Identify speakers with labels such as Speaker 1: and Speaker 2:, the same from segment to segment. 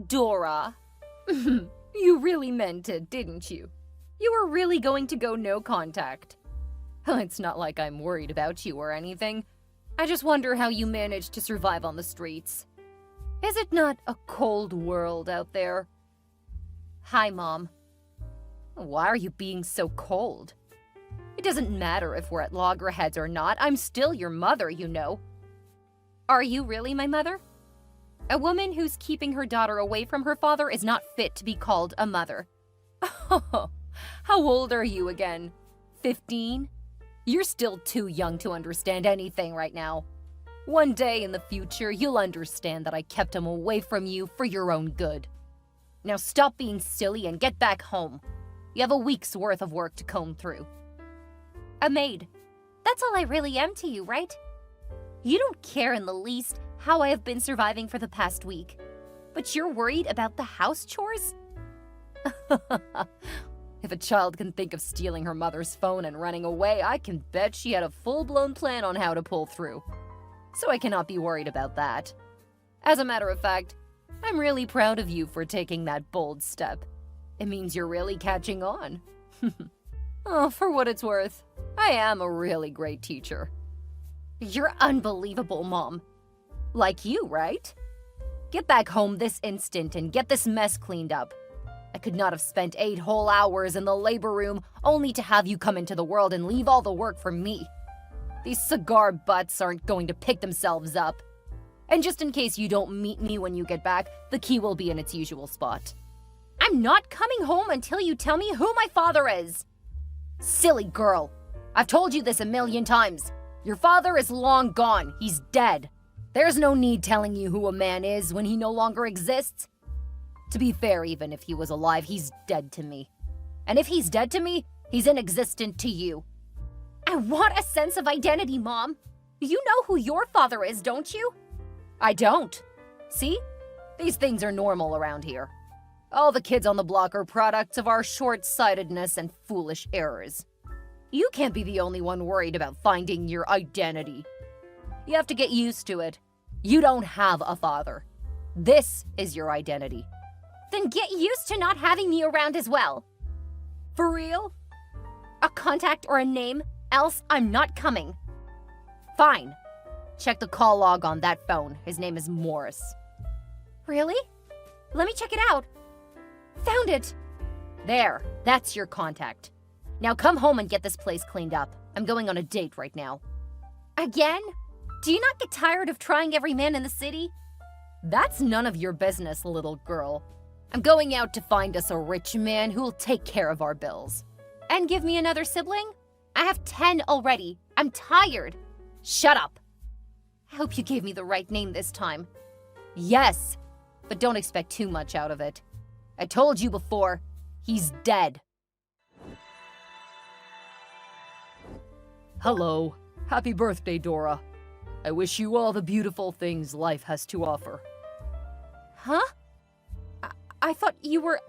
Speaker 1: Dora. You really meant it, didn't you? You were really going to go no contact. It's not like I'm worried about you or anything. I just wonder how you managed to survive on the streets. Is it not a cold world out there? Hi, Mom. Why are you being so cold? It doesn't matter if we're at loggerheads or not. I'm still your mother, you know. Are you really my mother? A woman who's keeping her daughter away from her father is not fit to be called a mother. Oh, how old are you again? 15? You're still too young to understand anything right now. One day in the future, you'll understand that I kept him away from you for your own good. Now stop being silly and get back home. You have a week's worth of work to comb through. A maid. That's all I really am to you, right? You don't care in the least how I have been surviving for the past week. But you're worried about the house chores? If a child can think of stealing her mother's phone and running away, I can bet she had a full-blown plan on how to pull through. So I cannot be worried about that. As a matter of fact, I'm really proud of you for taking that bold step. It means you're really catching on. Oh, for what it's worth, I am a really great teacher. You're unbelievable, Mom. Like you, right? Get back home this instant and get this mess cleaned up. I could not have spent 8 whole hours in the labor room only to have you come into the world and leave all the work for me. These cigar butts aren't going to pick themselves up. And just in case you don't meet me when you get back, the key will be in its usual spot. I'm not coming home until you tell me who my father is. Silly girl. I've told you this a million times. Your father is long gone. He's dead. There's no need telling you who a man is when he no longer exists. To be fair, even if he was alive, he's dead to me. And if he's dead to me, he's inexistent to you. I want a sense of identity, Mom. You know who your father is, don't you? I don't. See? These things are normal around here. All the kids on the block are products of our short-sightedness and foolish errors. You can't be the only one worried about finding your identity. You have to get used to it. You don't have a father. This is your identity. Then get used to not having me around as well. For real? A contact or a name, else I'm not coming. Fine. Check the call log on that phone. His name is Morris. Really? Let me check it out. Found it. There, that's your contact. Now come home and get this place cleaned up. I'm going on a date right now. Again? Do you not get tired of trying every man in the city? That's none of your business, little girl. I'm going out to find us a rich man who'll take care of our bills. And give me another sibling? I have 10 already. I'm tired. Shut up. I hope you gave me the right name this time. Yes, but don't expect too much out of it. I told you before, he's dead. Hello. Happy birthday, Dora. I wish you all the beautiful things life has to offer. Huh? I thought you were...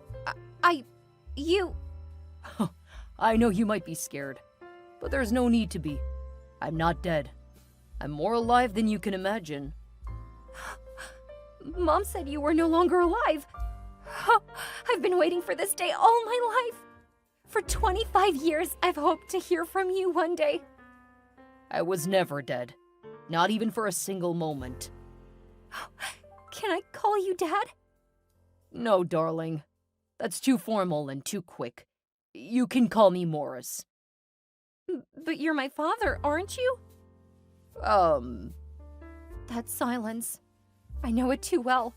Speaker 1: you... I know you might be scared, but there's no need to be. I'm not dead. I'm more alive than you can imagine. Mom said you were no longer alive. I've been waiting for this day all my life. For 25 years, I've hoped to hear from you one day. I was never dead. Not even for a single moment. Can I call you Dad? No, darling. That's too formal and too quick. You can call me Morris. But you're my father, aren't you? That silence. I know it too well.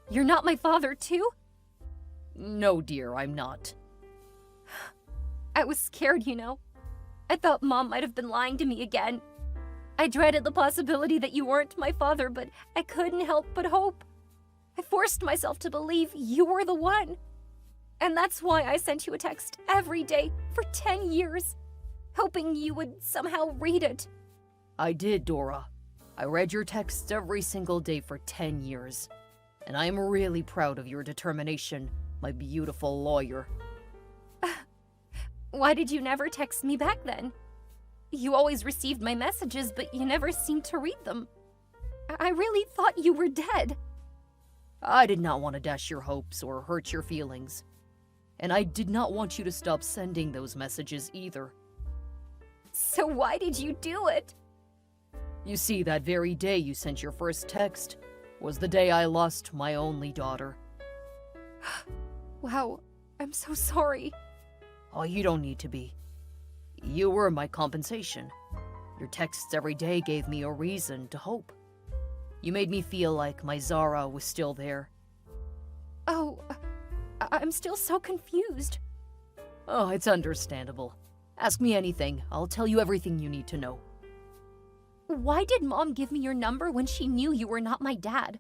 Speaker 1: You're not my father, too? No, dear, I'm not. I was scared, you know. I thought Mom might have been lying to me again. I dreaded the possibility that you weren't my father, but I couldn't help but hope. I forced myself to believe you were the one. And that's why I sent you a text every day for 10 years, hoping you would somehow read it. I did, Dora. I read your texts every single day for 10 years. And I am really proud of your determination, my beautiful lawyer. Why did you never text me back then? You always received my messages, but you never seemed to read them. I really thought you were dead. I did not want to dash your hopes or hurt your feelings. And I did not want you to stop sending those messages either.
Speaker 2: So why did you do it?
Speaker 1: You see, that very day you sent your first text was the day I lost my only daughter.
Speaker 2: Wow, I'm so sorry.
Speaker 1: Oh, you don't need to be. You were my compensation. Your texts every day gave me a reason to hope. You made me feel like my Zara was still there.
Speaker 2: Oh, I'm still so confused.
Speaker 1: Oh, it's understandable. Ask me anything. I'll tell you everything you need to know.
Speaker 2: Why did Mom give me your number when she knew you were not my dad?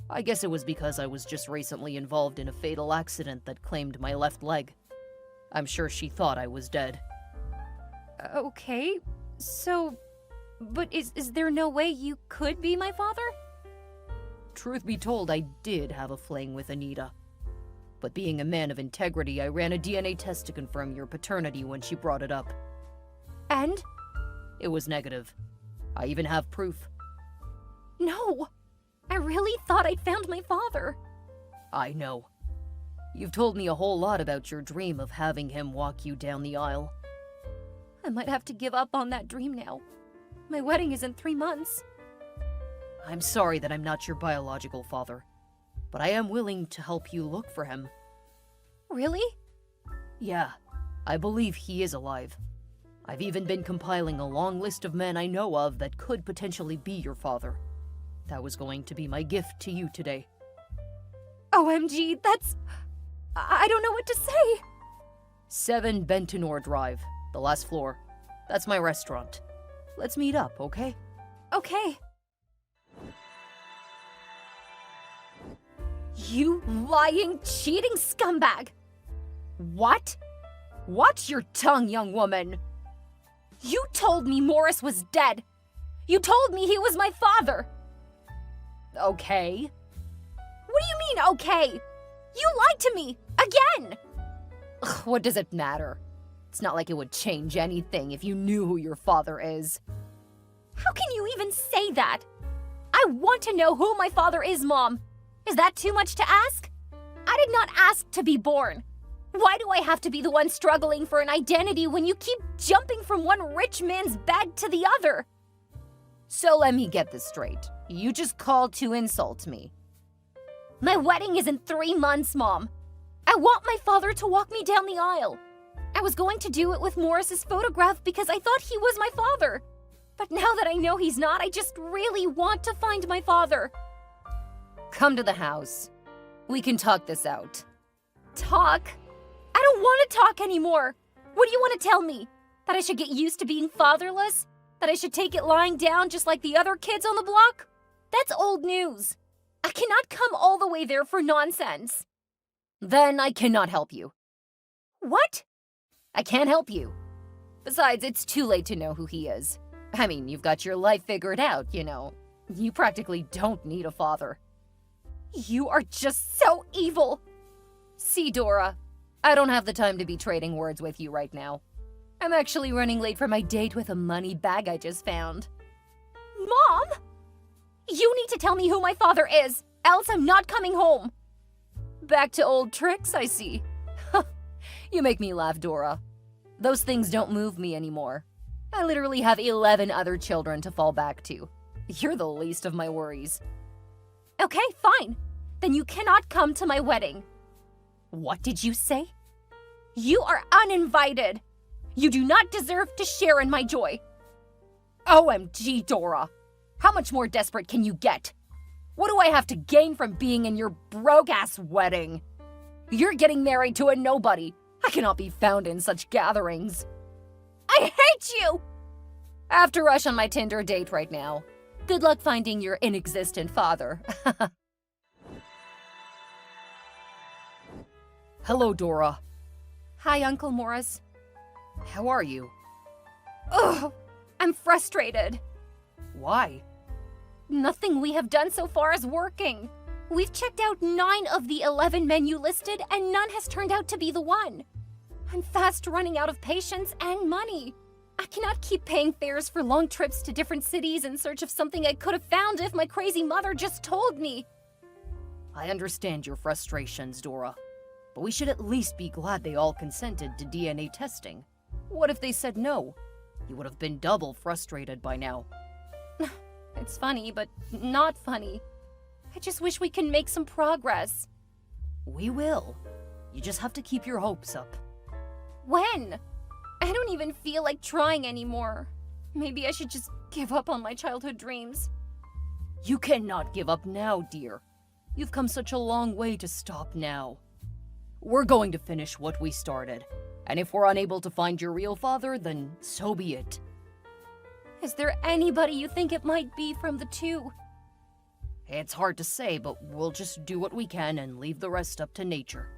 Speaker 1: I guess it was because I was just recently involved in a fatal accident that claimed my left leg. I'm sure she thought I was dead.
Speaker 2: Okay, but is there no way you could be my father?
Speaker 1: Truth be told, I did have a fling with Anita. But being a man of integrity, I ran a DNA test to confirm your paternity when she brought it up.
Speaker 2: And?
Speaker 1: It was negative. I even have proof.
Speaker 2: No! I really thought I'd found my father.
Speaker 1: I know. You've told me a whole lot about your dream of having him walk you down the aisle.
Speaker 2: I might have to give up on that dream now. My wedding is in 3 months.
Speaker 1: I'm sorry that I'm not your biological father, but I am willing to help you look for him.
Speaker 2: Really?
Speaker 1: Yeah, I believe he is alive. I've even been compiling a long list of men I know of that could potentially be your father. That was going to be my gift to you today.
Speaker 2: OMG, I don't know what to say.
Speaker 1: 7 Bentonor Drive, the last floor. That's my restaurant. Let's meet up, okay?
Speaker 2: Okay. You lying, cheating scumbag!
Speaker 1: What? Watch your tongue, young woman!
Speaker 2: You told me Morris was dead! You told me he was my father!
Speaker 1: Okay.
Speaker 2: What do you mean, okay? You lied to me! Again!
Speaker 1: Ugh, what does it matter? It's not like it would change anything if you knew who your father is.
Speaker 2: How can you even say that? I want to know who my father is, Mom. Is that too much to ask? I did not ask to be born. Why do I have to be the one struggling for an identity when you keep jumping from one rich man's bed to the other?
Speaker 1: So let me get this straight. You just called to insult me.
Speaker 2: My wedding is in 3 months, Mom. I want my father to walk me down the aisle. I was going to do it with Morris's photograph because I thought he was my father. But now that I know he's not, I just really want to find my father.
Speaker 1: Come to the house. We can talk this out.
Speaker 2: Talk? I don't want to talk anymore. What do you want to tell me? That I should get used to being fatherless? That I should take it lying down just like the other kids on the block? That's old news. I cannot come all the way there for nonsense.
Speaker 1: Then I cannot help you.
Speaker 2: What?
Speaker 1: I can't help you. Besides, it's too late to know who he is. I mean, you've got your life figured out, you know. You practically don't need a father.
Speaker 2: You are just so evil.
Speaker 1: See, Dora, I don't have the time to be trading words with you right now. I'm actually running late for my date with a money bag I just found.
Speaker 2: Mom! You need to tell me who my father is, else I'm not coming home.
Speaker 1: Back to old tricks, I see. You make me laugh, Dora. Those things don't move me anymore. I literally have 11 other children to fall back to. You're the least of my worries.
Speaker 2: Okay, fine. Then you cannot come to my wedding.
Speaker 1: What did you say?
Speaker 2: You are uninvited. You do not deserve to share in my joy.
Speaker 1: OMG, Dora. How much more desperate can you get? What do I have to gain from being in your broke-ass wedding? You're getting married to a nobody. I cannot be found in such gatherings.
Speaker 2: I hate you!
Speaker 1: I have to rush on my Tinder date right now. Good luck finding your inexistent father. Hello, Dora.
Speaker 2: Hi, Uncle Morris.
Speaker 1: How are you?
Speaker 2: Ugh, I'm frustrated.
Speaker 1: Why?
Speaker 2: Nothing we have done so far is working. We've checked out 9 of the 11 men you listed, and none has turned out to be the one. I'm fast running out of patience and money. I cannot keep paying fares for long trips to different cities in search of something I could have found if my crazy mother just told me.
Speaker 1: I understand your frustrations, Dora, but we should at least be glad they all consented to DNA testing. What if they said no? You would have been double frustrated by now.
Speaker 2: It's funny, but not funny. I just wish we can make some progress.
Speaker 1: We will. You just have to keep your hopes up.
Speaker 2: When? I don't even feel like trying anymore. Maybe I should just give up on my childhood dreams.
Speaker 1: You cannot give up now, dear. You've come such a long way to stop now. We're going to finish what we started. And if we're unable to find your real father, then so be it.
Speaker 2: Is there anybody you think it might be from the two?
Speaker 1: It's hard to say, but we'll just do what we can and leave the rest up to nature.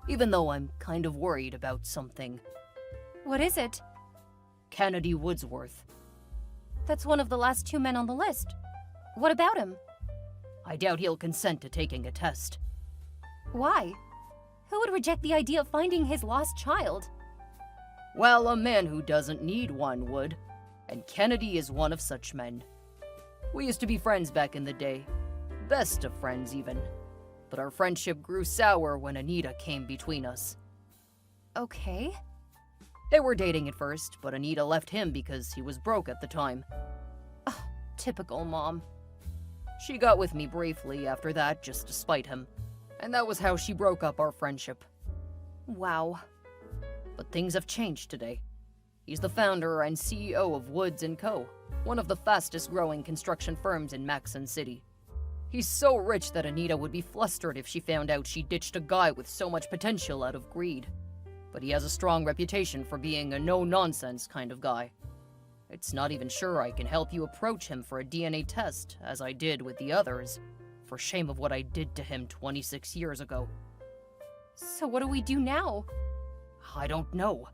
Speaker 1: Even though I'm kind of worried about something.
Speaker 2: What is it?
Speaker 1: Kennedy Woodsworth.
Speaker 2: That's one of the last two men on the list. What about him?
Speaker 1: I doubt he'll consent to taking a test.
Speaker 2: Why? Who would reject the idea of finding his lost child?
Speaker 1: Well, a man who doesn't need one would. And Kennedy is one of such men. We used to be friends back in the day. Best of friends, even. But our friendship grew sour when Anita came between us.
Speaker 2: Okay.
Speaker 1: They were dating at first, but Anita left him because he was broke at the time.
Speaker 2: Oh, typical mom.
Speaker 1: She got with me briefly after that, just to spite him. And that was how she broke up our friendship.
Speaker 2: Wow.
Speaker 1: But things have changed today. He's the founder and CEO of Woods & Co., one of the fastest-growing construction firms in Maxon City. He's so rich that Anita would be flustered if she found out she ditched a guy with so much potential out of greed. But he has a strong reputation for being a no-nonsense kind of guy. It's not even sure I can help you approach him for a DNA test, as I did with the others, for shame of what I did to him 26 years ago.
Speaker 2: So what do we do now?
Speaker 1: I don't know.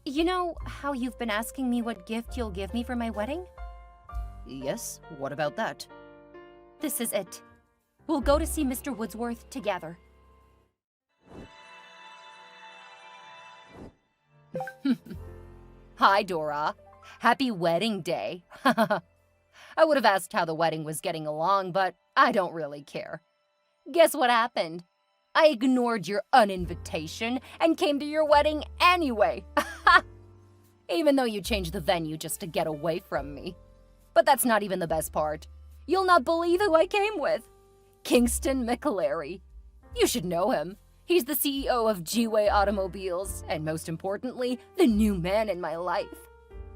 Speaker 2: You know how you've been asking me what gift you'll give me for my wedding?
Speaker 1: Yes, what about that?
Speaker 2: This is it. We'll go to see Mr. Woodsworth together.
Speaker 1: Hi, Dora. Happy wedding day. I would have asked how the wedding was getting along, but I don't really care. Guess what happened? I ignored your uninvitation and came to your wedding anyway. Even though you changed the venue just to get away from me. But that's not even the best part. You'll not believe who I came with. Kingston McAlery. You should know him. He's the CEO of G-Way Automobiles, and most importantly, the new man in my life.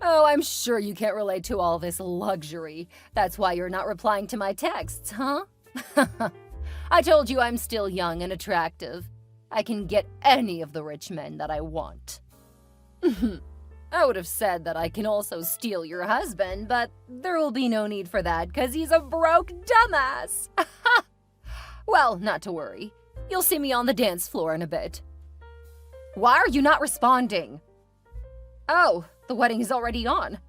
Speaker 1: Oh, I'm sure you can't relate to all this luxury. That's why you're not replying to my texts, huh? I told you I'm still young and attractive. I can get any of the rich men that I want. I would have said that I can also steal your husband, but there will be no need for that because he's a broke dumbass. Well, not to worry. You'll see me on the dance floor in a bit. Why are you not responding? Oh, the wedding is already on.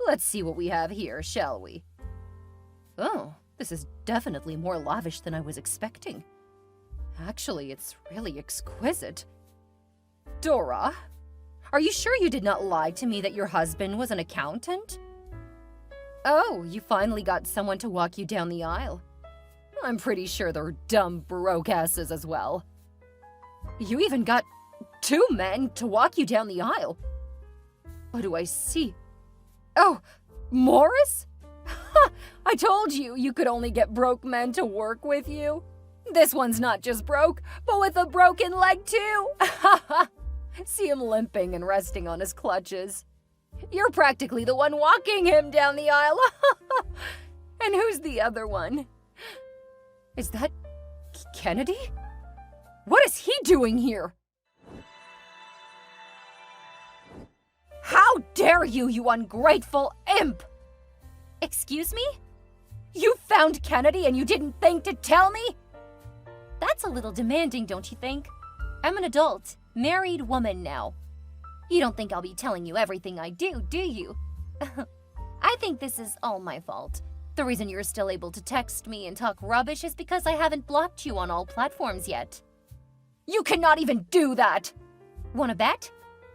Speaker 1: Let's see what we have here, shall we? Oh, this is definitely more lavish than I was expecting. Actually, it's really exquisite. Dora, are you sure you did not lie to me that your husband was an accountant? Oh, you finally got someone to walk you down the aisle. I'm pretty sure they're dumb broke asses as well. You even got 2 men to walk you down the aisle. What do I see? Oh, Morris? I told you you could only get broke men to work with you. This one's not just broke, but with a broken leg too. See him limping and resting on his clutches. You're practically the one walking him down the aisle. And who's the other one? Is that Kennedy? What is he doing here? How dare you, you ungrateful imp!
Speaker 2: Excuse me?
Speaker 1: You found Kennedy and you didn't think to tell me?
Speaker 2: That's a little demanding, don't you think? I'm an adult, married woman now. You don't think I'll be telling you everything I do you? I think this is all my fault. The reason you're still able to text me and talk rubbish is because I haven't blocked you on all platforms yet.
Speaker 1: You cannot even do that!
Speaker 2: Wanna bet?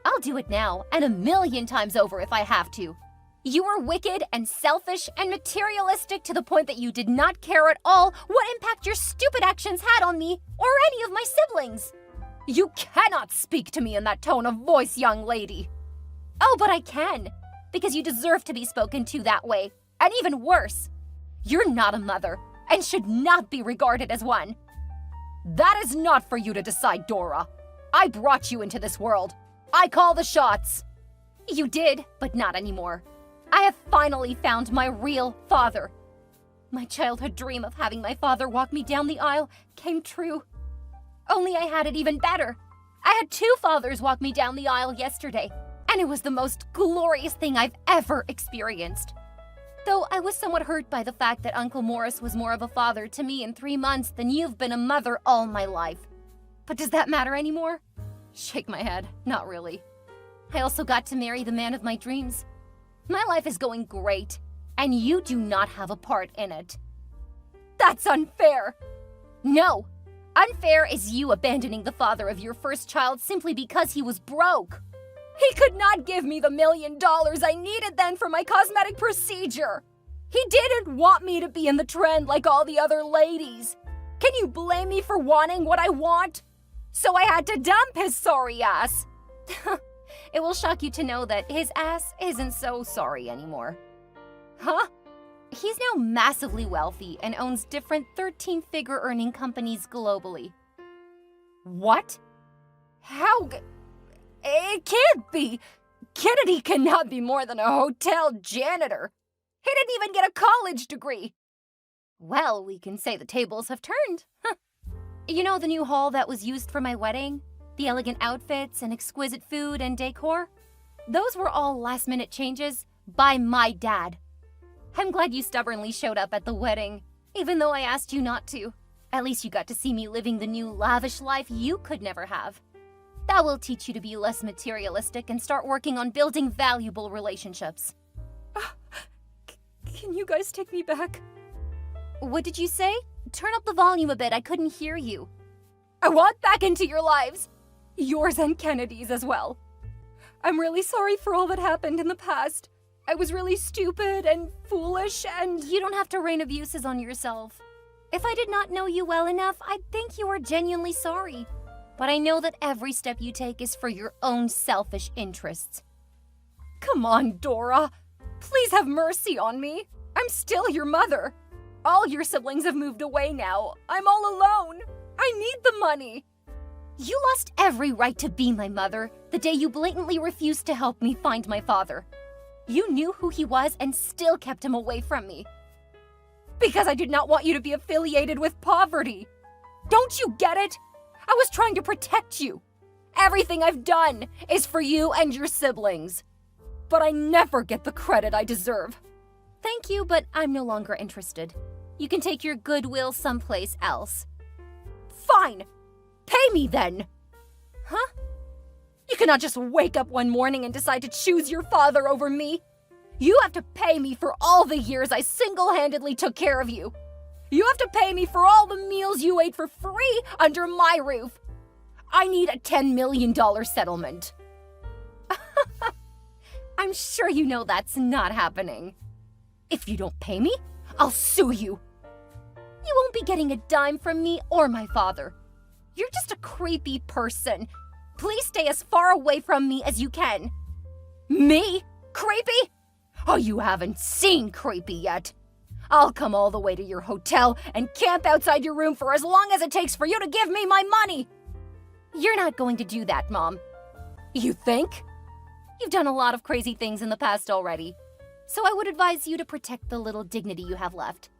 Speaker 2: I'll do it now, and 1,000,000 times over if I have to. You were wicked and selfish and materialistic to the point that you did not care at all what impact your stupid actions had on me or any of my siblings.
Speaker 1: You cannot speak to me in that tone of voice, young lady.
Speaker 2: Oh, but I can, because you deserve to be spoken to that way, and even worse. You're not a mother and should not be regarded as one.
Speaker 1: That is not for you to decide, Dora. I brought you into this world. I call the shots.
Speaker 2: You did, but not anymore. I have finally found my real father. My childhood dream of having my father walk me down the aisle came true. Only I had it even better. I had 2 fathers walk me down the aisle yesterday, and it was the most glorious thing I've ever experienced. Though I was somewhat hurt by the fact that Uncle Morris was more of a father to me in 3 months than you've been a mother all my life. But does that matter anymore?
Speaker 1: Shake my head. Not really.
Speaker 2: I also got to marry the man of my dreams. My life is going great, and you do not have a part in it.
Speaker 1: That's unfair.
Speaker 2: No. Unfair is you abandoning the father of your first child simply because he was broke.
Speaker 1: He could not give me the $1 million I needed then for my cosmetic procedure. He didn't want me to be in the trend like all the other ladies. Can you blame me for wanting what I want? So I had to dump his sorry ass.
Speaker 2: It will shock you to know that his ass isn't so sorry anymore.
Speaker 1: Huh?
Speaker 2: He's now massively wealthy and owns different 13-figure earning companies globally.
Speaker 1: What? How? It can't be. Kennedy cannot be more than a hotel janitor. He didn't even get a college degree.
Speaker 2: Well, we can say the tables have turned. You know the new hall that was used for my wedding? The elegant outfits and exquisite food and decor? Those were all last-minute changes by my dad. I'm glad you stubbornly showed up at the wedding, even though I asked you not to. At least you got to see me living the new lavish life you could never have. That will teach you to be less materialistic and start working on building valuable relationships.
Speaker 1: Can you guys take me back?
Speaker 2: What did you say? Turn up the volume a bit, I couldn't hear you.
Speaker 1: I want back into your lives. Yours and Kennedy's as well. I'm really sorry for all that happened in the past. I was really stupid and foolish and...
Speaker 2: You don't have to rain abuses on yourself. If I did not know you well enough, I'd think you were genuinely sorry. But I know that every step you take is for your own selfish interests.
Speaker 1: Come on, Dora. Please have mercy on me. I'm still your mother. All your siblings have moved away now. I'm all alone. I need the money.
Speaker 2: You lost every right to be my mother the day you blatantly refused to help me find my father. You knew who he was and still kept him away from me.
Speaker 1: Because I did not want you to be affiliated with poverty. Don't you get it? I was trying to protect you. Everything I've done is for you and your siblings. But I never get the credit I deserve.
Speaker 2: Thank you, but I'm no longer interested. You can take your goodwill someplace else.
Speaker 1: Fine. Pay me then.
Speaker 2: Huh?
Speaker 1: You cannot just wake up one morning and decide to choose your father over me. You have to pay me for all the years I single-handedly took care of you. You have to pay me for all the meals you ate for free under my roof. I need a $10 million settlement.
Speaker 2: I'm sure you know that's not happening.
Speaker 1: If you don't pay me, I'll sue you.
Speaker 2: You won't be getting a dime from me or my father. You're just a creepy person. Please stay as far away from me as you can.
Speaker 1: Me? Creepy? Oh, you haven't seen creepy yet. I'll come all the way to your hotel and camp outside your room for as long as it takes for you to give me my money.
Speaker 2: You're not going to do that, Mom.
Speaker 1: You think?
Speaker 2: You've done a lot of crazy things in the past already. So I would advise you to protect the little dignity you have left.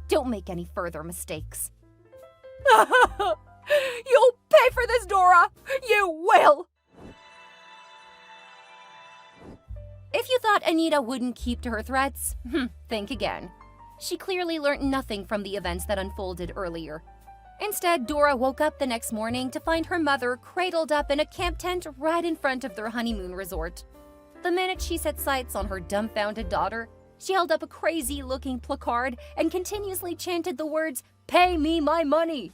Speaker 2: Don't make any further mistakes.
Speaker 1: You'll pay for this, Dora! You will!
Speaker 2: If you thought Anita wouldn't keep to her threats, think again. She clearly learned nothing from the events that unfolded earlier. Instead, Dora woke up the next morning to find her mother cradled up in a camp tent right in front of their honeymoon resort. The minute she set sights on her dumbfounded daughter, she held up a crazy-looking placard and continuously chanted the words, "Pay me my money!"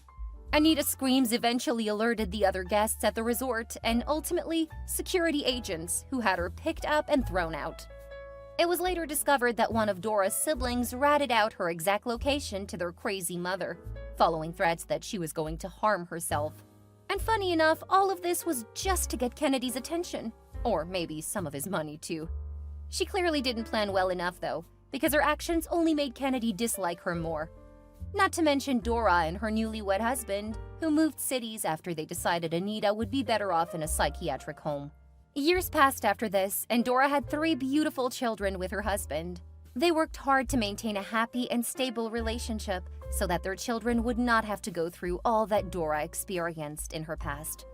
Speaker 2: Anita's screams eventually alerted the other guests at the resort and ultimately security agents who had her picked up and thrown out. It was later discovered that one of Dora's siblings ratted out her exact location to their crazy mother, following threats that she was going to harm herself. And funny enough, all of this was just to get Kennedy's attention. Or maybe some of his money, too. She clearly didn't plan well enough, though, because her actions only made Kennedy dislike her more. Not to mention Dora and her newlywed husband, who moved cities after they decided Anita would be better off in a psychiatric home. Years passed after this, and Dora had 3 beautiful children with her husband. They worked hard to maintain a happy and stable relationship so that their children would not have to go through all that Dora experienced in her past.